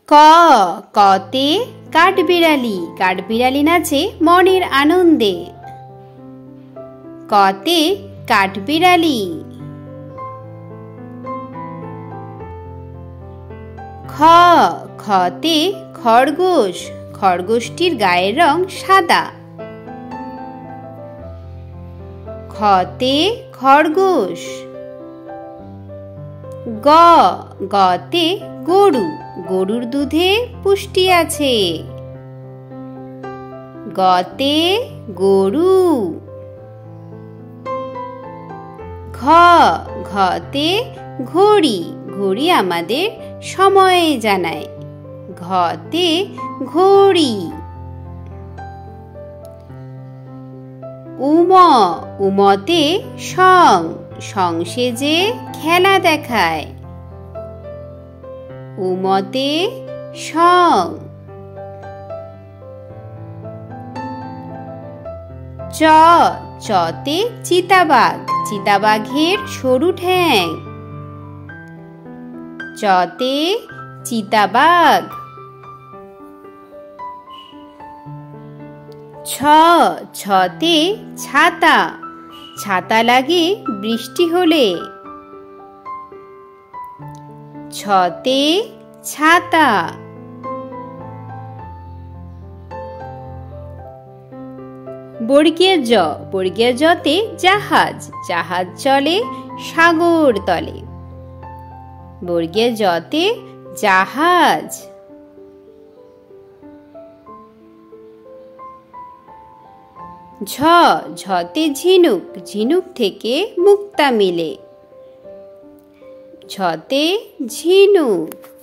ক কতে কাঠবিড়ালি, কাঠবিড়ালি নাচে মনের আনন্দে। কতে কাঠবিড়ালি। খ খতে খরগোশ, খরগোশটির গায়ের রং সাদা। খতে খরগোশ। গ গতে গরু, গরুর দুধে পুষ্টি আছে। গতে গরু। ঘ ঘতে ঘড়ি, ঘড়ি আমাদের সময় জানায়। ঘতে ঘড়ি। উম উমতে সং, সং সেজে খেলা দেখায়। উমতে সং। চ চতে চিতাবাঘ, চিতাবাঘের সরু ঠ্যাং। চতে চিতাবাঘ। ছ ছতে ছাতা, ছাতা লাগে বৃষ্টি হলে। ছতে ছাতা। বর্গীয় জ, বর্গীয় জতে জাহাজ, জাহাজ চলে সাগর তলে। বর্গীয় জতে জাহাজ। ঝ ঝতে ঝিনুক, ঝিনুক থেকে মুক্তা মিলে। ঝতে ঝিনুক।